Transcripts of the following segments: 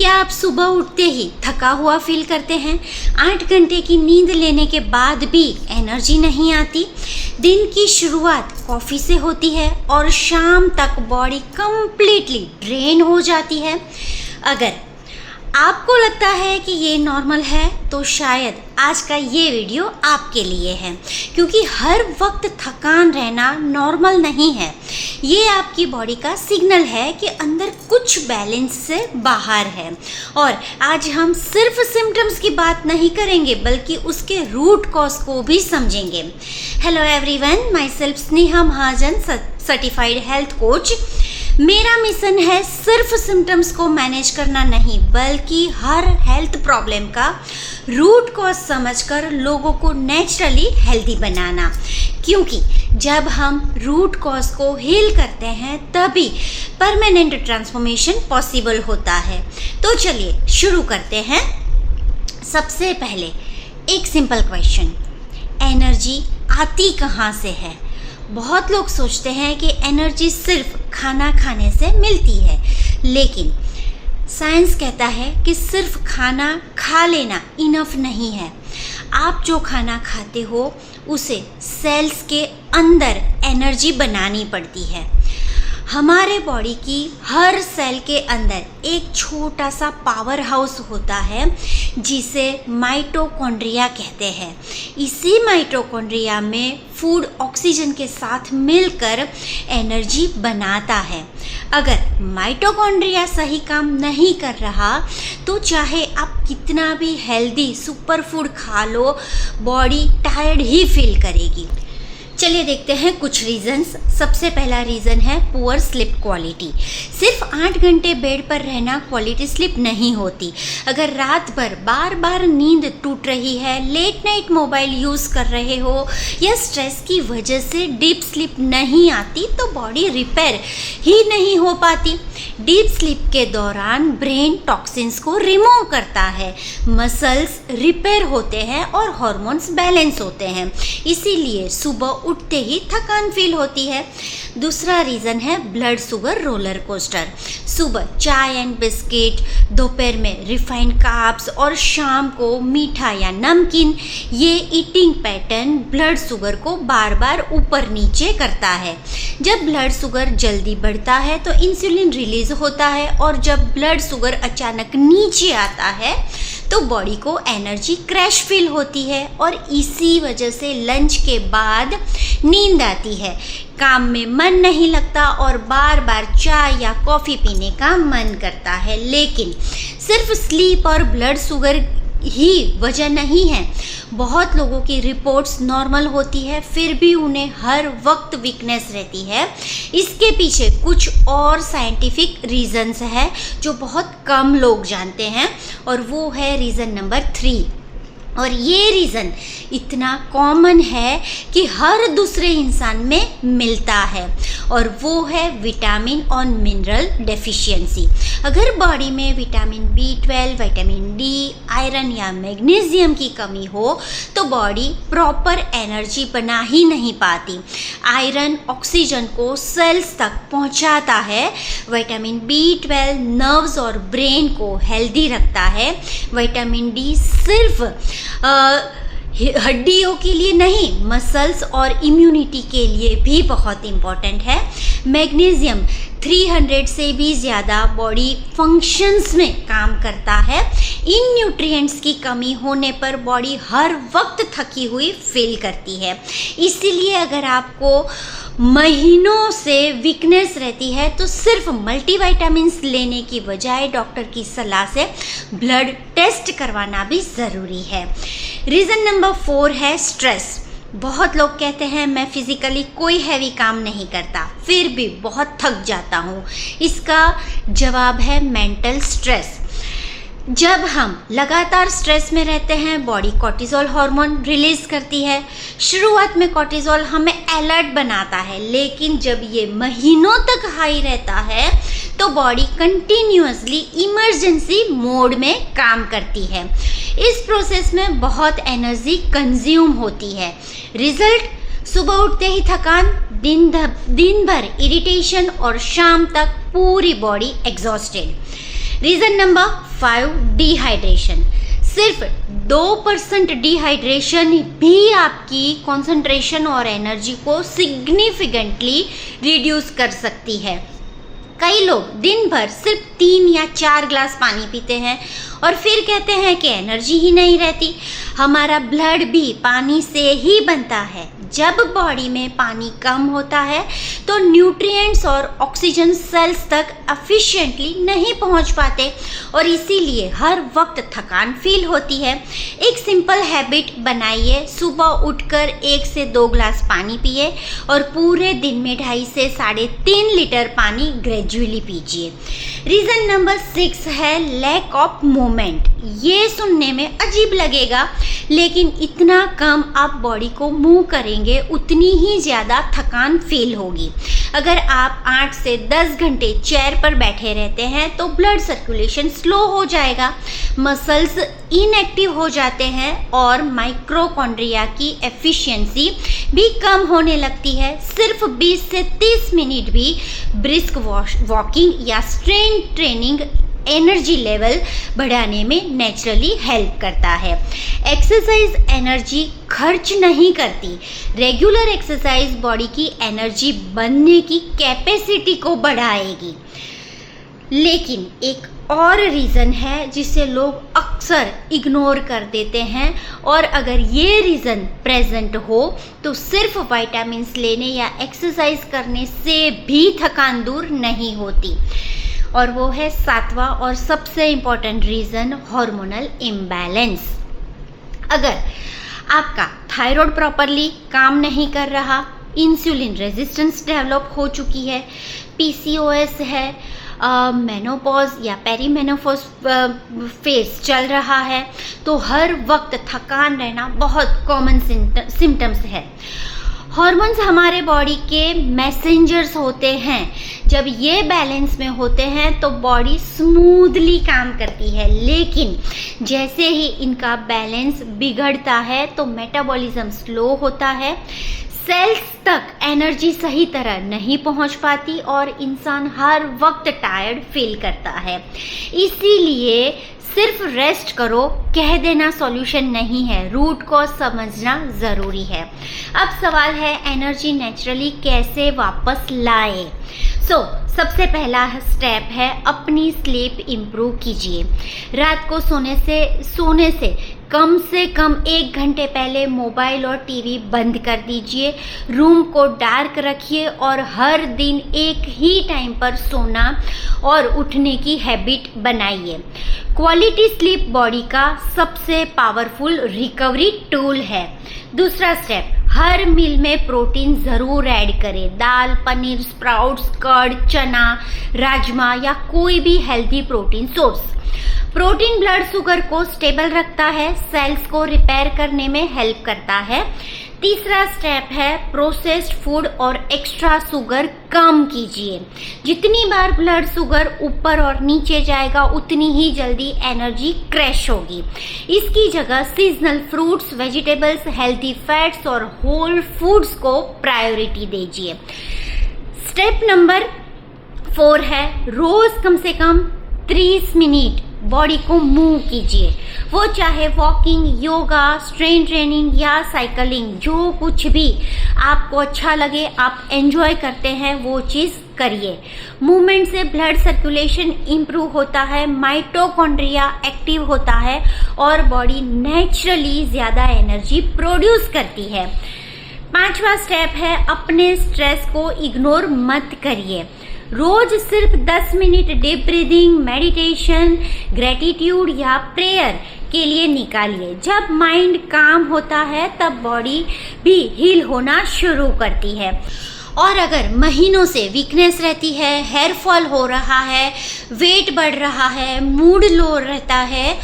क्या आप सुबह उठते ही थका हुआ फील करते हैं? 8 घंटे की नींद लेने के बाद भी एनर्जी नहीं आती? दिन की शुरुआत कॉफ़ी से होती है और शाम तक बॉडी कंप्लीटली ड्रेन हो जाती है। अगर आपको लगता है कि ये नॉर्मल है तो शायद आज का ये वीडियो आपके लिए है, क्योंकि हर वक्त थकान रहना नॉर्मल नहीं है। ये आपकी बॉडी का सिग्नल है कि अंदर कुछ बैलेंस से बाहर है। और आज हम सिर्फ सिम्टम्स की बात नहीं करेंगे बल्कि उसके रूट कॉज को भी समझेंगे। Hello everyone, my self Sneha Mahajan, certified health coach. मेरा मिशन है सिर्फ सिम्टम्स को मैनेज करना नहीं बल्कि हर हेल्थ प्रॉब्लम का रूट कॉज समझकर लोगों को नेचुरली हेल्दी बनाना, क्योंकि जब हम रूट कॉज को हील करते हैं तभी परमानेंट ट्रांसफॉर्मेशन पॉसिबल होता है। तो चलिए शुरू करते हैं। सबसे पहले एक सिंपल क्वेश्चन, एनर्जी आती कहाँ से है? बहुत लोग सोचते हैं कि एनर्जी सिर्फ खाना खाने से मिलती है, लेकिन साइंस कहता है कि सिर्फ खाना खा लेना इनफ नहीं है। आप जो खाना खाते हो उसे सेल्स के अंदर एनर्जी बनानी पड़ती है। हमारे बॉडी की हर सेल के अंदर एक छोटा सा पावर हाउस होता है जिसे माइटोकॉन्ड्रिया कहते हैं। इसी माइटोकॉन्ड्रिया में फूड ऑक्सीजन के साथ मिलकर एनर्जी बनाता है। अगर माइटोकॉन्ड्रिया सही काम नहीं कर रहा तो चाहे आप कितना भी हेल्दी सुपर फूड खा लो, बॉडी टायर्ड ही फील करेगी। चलिए देखते हैं कुछ रीजंस। सबसे पहला रीज़न है पुअर स्लीप क्वालिटी। सिर्फ 8 घंटे बेड पर रहना क्वालिटी स्लीप नहीं होती। अगर रात भर बार बार नींद टूट रही है, लेट नाइट मोबाइल यूज़ कर रहे हो या स्ट्रेस की वजह से डीप स्लीप नहीं आती तो बॉडी रिपेयर ही नहीं हो पाती। डीप स्लीप के दौरान ब्रेन टॉक्सिन्स को रिमूव करता है, मसल्स रिपेयर होते हैं और हार्मोन्स बैलेंस होते हैं। इसीलिए सुबह उठते ही थकान फील होती है। दूसरा रीज़न है ब्लड शुगर रोलर कोस्टर। सुबह चाय एंड बिस्किट, दोपहर में रिफाइंड कार्ब्स और शाम को मीठा या नमकीन, ये ईटिंग पैटर्न ब्लड शुगर को बार बार ऊपर नीचे करता है। जब ब्लड शुगर जल्दी बढ़ता है तो इंसुलिन रिलीज होता है और जब ब्लड शुगर अचानक नीचे आता है तो बॉडी को एनर्जी क्रैश फील होती है और इसी वजह से लंच के बाद नींद आती है, काम में मन नहीं लगता और बार बार चाय या कॉफ़ी पीने का मन करता है। लेकिन सिर्फ स्लीप और ब्लड शुगर ही वजह नहीं है। बहुत लोगों की रिपोर्ट्स नॉर्मल होती है फिर भी उन्हें हर वक्त वीकनेस रहती है। इसके पीछे कुछ और साइंटिफिक रीजंस है जो बहुत कम लोग जानते हैं, और वो है रीज़न नंबर 3। और ये रीज़न इतना कॉमन है कि हर दूसरे इंसान में मिलता है, और वो है विटामिन और मिनरल डेफिशिएंसी। अगर बॉडी में vitamin B12, vitamin D, iron या मैग्नीशियम की कमी हो तो बॉडी प्रॉपर एनर्जी बना ही नहीं पाती। आयरन ऑक्सीजन को सेल्स तक पहुंचाता है, विटामिन B12 नर्व्स और ब्रेन को हेल्दी रखता है, विटामिन D सिर्फ हड्डियों के लिए नहीं, मसल्स और इम्यूनिटी के लिए भी बहुत इम्पॉर्टेंट है। मैग्नीशियम 300 से भी ज़्यादा बॉडी फंक्शंस में काम करता है। इन न्यूट्रिएंट्स की कमी होने पर बॉडी हर वक्त थकी हुई फील करती है। इसीलिए अगर आपको महीनों से वीकनेस रहती है तो सिर्फ मल्टीविटामिन्स लेने की बजाय डॉक्टर की सलाह से ब्लड टेस्ट करवाना भी ज़रूरी है। रीज़न नंबर 4 है स्ट्रेस। बहुत लोग कहते हैं मैं फिज़िकली कोई हैवी काम नहीं करता फिर भी बहुत थक जाता हूँ। इसका जवाब है मेंटल स्ट्रेस। जब हम लगातार स्ट्रेस में रहते हैं बॉडी कॉर्टिसोल हार्मोन रिलीज करती है। शुरुआत में कॉर्टिसोल हमें अलर्ट बनाता है, लेकिन जब ये महीनों तक हाई रहता है तो बॉडी कंटिन्यूअसली इमरजेंसी मोड में काम करती है। इस प्रोसेस में बहुत एनर्जी कंज्यूम होती है। रिजल्ट, सुबह उठते ही थकान, दिन भर इरिटेशन और शाम तक पूरी body exhausted. Reason number 5, dehydration. सिर्फ 2% डिहाइड्रेशन भी आपकी कंसंट्रेशन और एनर्जी को सिग्निफिकेंटली रिड्यूस कर सकती है। कई लोग दिन भर सिर्फ 3 या 4 ग्लास पानी पीते हैं और फिर कहते हैं कि एनर्जी ही नहीं रहती। हमारा ब्लड भी पानी से ही बनता है। जब बॉडी में पानी कम होता है तो न्यूट्रिएंट्स और ऑक्सीजन सेल्स तक एफिशिएंटली नहीं पहुंच पाते और इसीलिए हर वक्त थकान फील होती है। एक सिंपल हैबिट बनाइए, सुबह उठकर 1 से 2 ग्लास पानी पिए और पूरे दिन में 2.5 से 3.5 लीटर पानी ग्रेजुअली पीजिए। रीज़न नंबर 6 है लैक ऑफ मूवमेंट। ये सुनने में अजीब लगेगा, लेकिन इतना कम आप बॉडी को मूव करेंगे उतनी ही ज़्यादा थकान फील होगी। अगर आप 8 से 10 घंटे चेयर पर बैठे रहते हैं तो ब्लड सर्कुलेशन स्लो हो जाएगा, मसल्स इनएक्टिव हो जाते हैं और माइक्रोकॉन्ड्रिया की एफिशिएंसी भी कम होने लगती है। सिर्फ 20 से 30 मिनट भी ब्रिस्क वॉकिंग या स्ट्रेंथ ट्रेनिंग एनर्जी लेवल बढ़ाने में नेचुरली हेल्प करता है। एक्सरसाइज एनर्जी खर्च नहीं करती। रेगुलर एक्सरसाइज बॉडी की एनर्जी बनने की कैपेसिटी को बढ़ाएगी। लेकिन एक और रीज़न है जिसे लोग अक्सर इग्नोर कर देते हैं, और अगर ये रीज़न प्रेजेंट हो तो सिर्फ विटामिन्स लेने या एक्सरसाइज करने से भी थकान दूर नहीं होती। और वो है 7वां और सबसे इम्पॉर्टेंट रीज़न, हार्मोनल इम्बैलेंस। अगर आपका थायराइड प्रॉपरली काम नहीं कर रहा, इंसुलिन रेजिस्टेंस डेवलप हो चुकी है, पीसीओएस है, मेनोपॉज या पेरीमेनोपॉज फेज चल रहा है, तो हर वक्त थकान रहना बहुत कॉमन सिम्टम्स है। हॉर्मोन्स हमारे बॉडी के मैसेंजर्स होते हैं। जब ये बैलेंस में होते हैं तो बॉडी स्मूथली काम करती है, लेकिन जैसे ही इनका बैलेंस बिगड़ता है तो मेटाबॉलिज्म स्लो होता है, सेल्स तक एनर्जी सही तरह नहीं पहुंच पाती और इंसान हर वक्त टायर्ड फील करता है। इसीलिए सिर्फ रेस्ट करो कह देना सॉल्यूशन नहीं है, रूट कॉज समझना ज़रूरी है। अब सवाल है एनर्जी नेचुरली कैसे वापस लाए। सबसे पहला स्टेप है अपनी स्लीप इम्प्रूव कीजिए। रात को सोने से कम 1 घंटे पहले मोबाइल और टीवी बंद कर दीजिए। रूम को डार्क रखिए और हर दिन एक ही टाइम पर सोना और उठने की हैबिट बनाइए। क्वालिटी स्लीप बॉडी का सबसे पावरफुल रिकवरी टूल है। दूसरा स्टेप, हर मील में प्रोटीन ज़रूर ऐड करें। दाल, पनीर, स्प्राउट्स, कर्ड, चना, राजमा या कोई भी healthy protein source. Protein blood sugar को स्टेबल रखता है, सेल्स को रिपेयर करने में हेल्प करता है। तीसरा स्टेप है प्रोसेस्ड फूड और एक्स्ट्रा शुगर कम कीजिए। जितनी बार ब्लड शुगर ऊपर और नीचे जाएगा उतनी ही जल्दी एनर्जी क्रैश होगी। इसकी जगह seasonal fruits, vegetables, healthy fats और होल फूड्स को प्रायोरिटी दीजिए। स्टेप नंबर 4 है रोज कम से कम 30 मिनट बॉडी को मूव कीजिए। वो चाहे वॉकिंग, योगा, स्ट्रेंथ ट्रेनिंग या साइकिलिंग, जो कुछ भी आपको अच्छा लगे, आप एंजॉय करते हैं वो चीज़ करिए। मूवमेंट से ब्लड सर्कुलेशन इम्प्रूव होता है, माइटोकॉन्ड्रिया एक्टिव होता है और बॉडी नेचुरली ज़्यादा एनर्जी प्रोड्यूस करती है। 5वां स्टेप है अपने स्ट्रेस को इग्नोर मत करिए। रोज सिर्फ 10 minute deep breathing, meditation, gratitude या प्रेयर के लिए निकालिए। जब माइंड काम होता है तब बॉडी भी हील होना शुरू करती है। और अगर महीनों से वीकनेस रहती है, हेयर फॉल हो रहा है, वेट बढ़ रहा है, मूड लो रहता है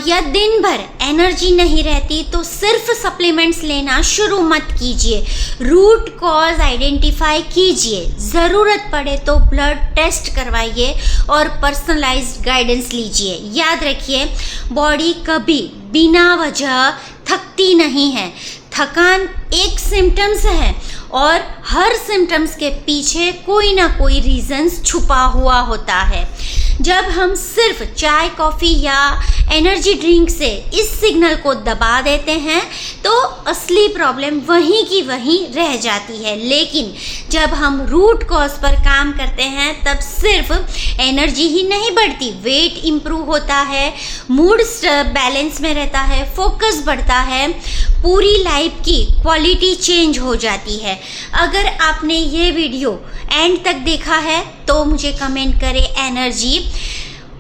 या दिन भर एनर्जी नहीं रहती, तो सिर्फ सप्लीमेंट्स लेना शुरू मत कीजिए। रूट कॉज आइडेंटिफाई कीजिए। ज़रूरत पड़े तो ब्लड टेस्ट करवाइए और पर्सनलाइज्ड गाइडेंस लीजिए। याद रखिए, बॉडी कभी बिना वजह थकती नहीं है। थकान एक सिम्टम्स है और हर सिम्टम्स के पीछे कोई ना कोई रीजंस छुपा हुआ होता है। जब हम सिर्फ चाय कॉफ़ी या एनर्जी ड्रिंक से इस सिग्नल को दबा देते हैं तो असली प्रॉब्लम वहीं की वहीं रह जाती है। लेकिन जब हम रूट कॉज पर काम करते हैं तब सिर्फ एनर्जी ही नहीं बढ़ती, वेट इम्प्रूव होता है, मूड बैलेंस में रहता है, फोकस बढ़ता है, पूरी लाइफ की क्वालिटी चेंज हो जाती है। अगर आपने ये वीडियो एंड तक देखा है तो मुझे कमेंट करें एनर्जी।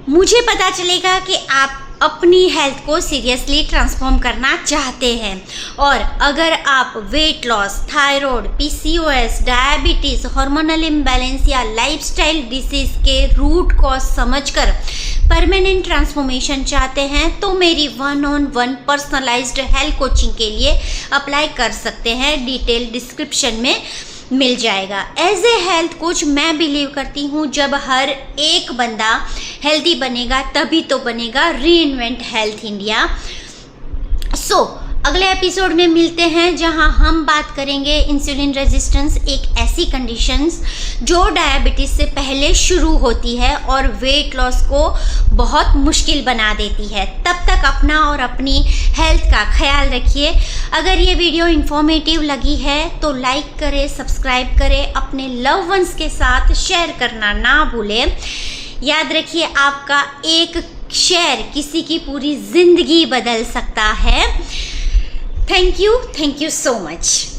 मुझे पता चलेगा कि आप अपनी हेल्थ को सीरियसली ट्रांसफॉर्म करना चाहते हैं। और अगर आप weight loss, thyroid, PCOS, diabetes, hormonal imbalance या लाइफस्टाइल डिसीज़ के रूट कॉज समझकर परमानेंट ट्रांसफॉर्मेशन चाहते हैं तो मेरी 1-on-1 पर्सनलाइज्ड हेल्थ कोचिंग के लिए अप्लाई कर सकते हैं। डिटेल डिस्क्रिप्शन में मिल जाएगा। एज ए हेल्थ कोच मैं बिलीव करती हूँ जब हर एक बंदा हेल्दी बनेगा तभी तो बनेगा रीइन्वेंट हेल्थ इंडिया। अगले एपिसोड में मिलते हैं जहां हम बात करेंगे इंसुलिन रेजिस्टेंस, एक ऐसी कंडीशंस जो डायबिटीज़ से पहले शुरू होती है और वेट लॉस को बहुत मुश्किल बना देती है। तब तक अपना और अपनी हेल्थ का ख्याल रखिए। अगर ये वीडियो इन्फॉर्मेटिव लगी है तो लाइक करें, सब्सक्राइब करें, अपने लव वंस के साथ शेयर करना ना भूलें। याद रखिए आपका एक शेयर किसी की पूरी ज़िंदगी बदल सकता है। Thank you so much.